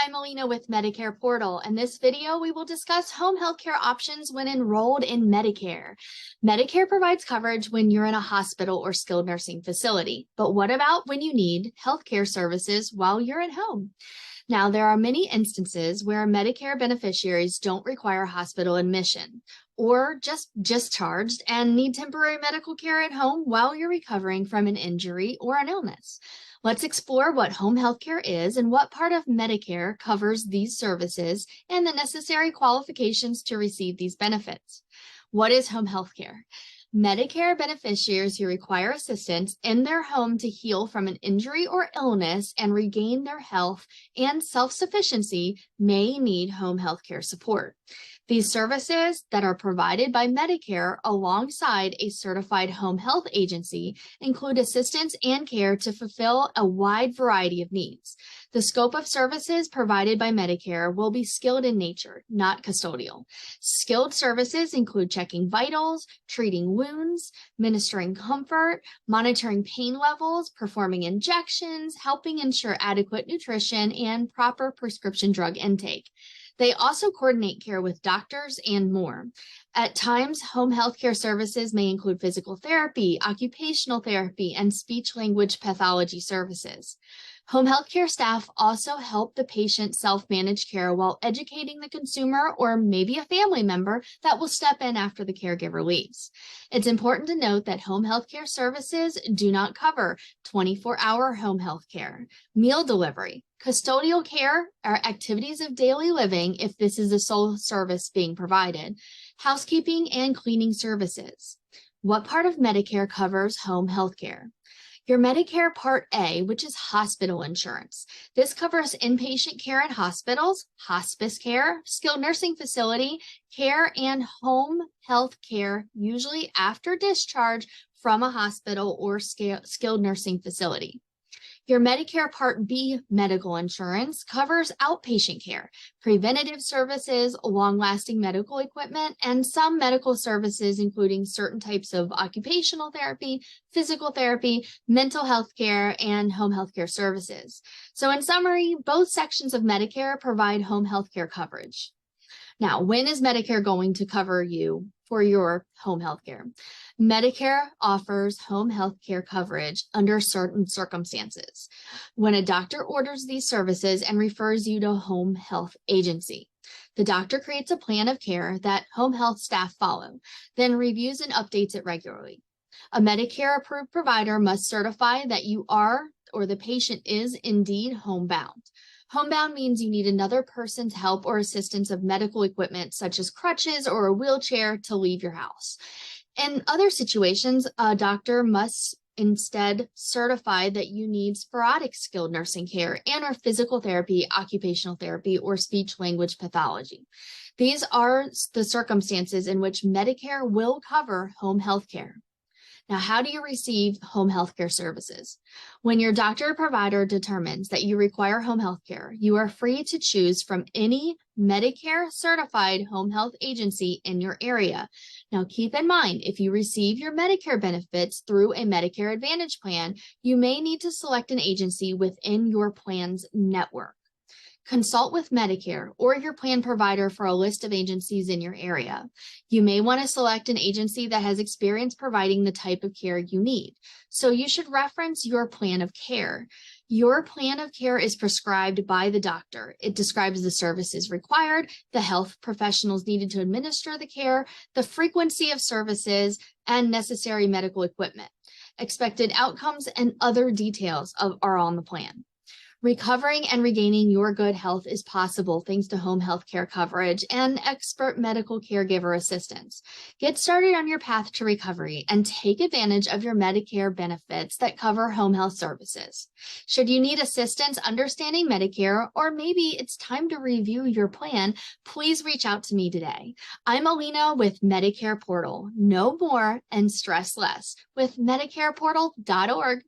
I'm Alina with Medicare Portal. In this video, we will discuss home healthcare options when enrolled in Medicare. Medicare provides coverage when you're in a hospital or skilled nursing facility. But what about when you need healthcare services while you're at home? Now, there are many instances where Medicare beneficiaries don't require hospital admission or just discharged and need temporary medical care at home while you're recovering from an injury or an illness. Let's explore what home health care is and what part of Medicare covers these services and the necessary qualifications to receive these benefits. What is home health care? Medicare beneficiaries who require assistance in their home to heal from an injury or illness and regain their health and self-sufficiency may need home health care support. These services that are provided by Medicare alongside a certified home health agency include assistance and care to fulfill a wide variety of needs. The scope of services provided by Medicare will be skilled in nature, not custodial. Skilled services include checking vitals, treating wounds, ministering comfort, monitoring pain levels, performing injections, helping ensure adequate nutrition, and proper prescription drug intake. They also coordinate care with doctors and more. At times, home health care services may include physical therapy, occupational therapy, and speech-language pathology services. Home health care staff also help the patient self-manage care while educating the consumer or maybe a family member that will step in after the caregiver leaves. It's important to note that home health care services do not cover 24-hour home health care, meal delivery, custodial care, or activities of daily living if this is the sole service being provided, housekeeping and cleaning services. What part of Medicare covers home health care? Your Medicare Part A, which is hospital insurance. This covers inpatient care in hospitals, hospice care, skilled nursing facility care, and home health care, usually after discharge from a hospital or skilled nursing facility. Your Medicare Part B medical insurance covers outpatient care, preventative services, long-lasting medical equipment, and some medical services, including certain types of occupational therapy, physical therapy, mental health care, and home health care services. So in summary, both sections of Medicare provide home health care coverage. Now, when is Medicare going to cover you for your home health care? Medicare offers home health care coverage under certain circumstances. When a doctor orders these services and refers you to a home health agency, the doctor creates a plan of care that home health staff follow, then reviews and updates it regularly. A Medicare-approved provider must certify that you are or the patient is indeed homebound. Homebound means you need another person's help or assistance of medical equipment such as crutches or a wheelchair to leave your house. In other situations, a doctor must instead certify that you need sporadic skilled nursing care and or physical therapy, occupational therapy, or speech-language pathology. These are the circumstances in which Medicare will cover home health care. Now, how do you receive home health care services? When your doctor or provider determines that you require home health care, you are free to choose from any Medicare certified home health agency in your area. Now, keep in mind, if you receive your Medicare benefits through a Medicare Advantage plan, you may need to select an agency within your plan's network. Consult with Medicare or your plan provider for a list of agencies in your area. You may want to select an agency that has experience providing the type of care you need. So you should reference your plan of care. Your plan of care is prescribed by the doctor. It describes the services required, the health professionals needed to administer the care, the frequency of services, and necessary medical equipment. Expected outcomes and other details are on the plan. Recovering and regaining your good health is possible thanks to home health care coverage and expert medical caregiver assistance. Get started on your path to recovery and take advantage of your Medicare benefits that cover home health services. Should you need assistance understanding Medicare, or maybe it's time to review your plan, please reach out to me today. I'm Alina with Medicare Portal. Know more and stress less with MedicarePortal.org.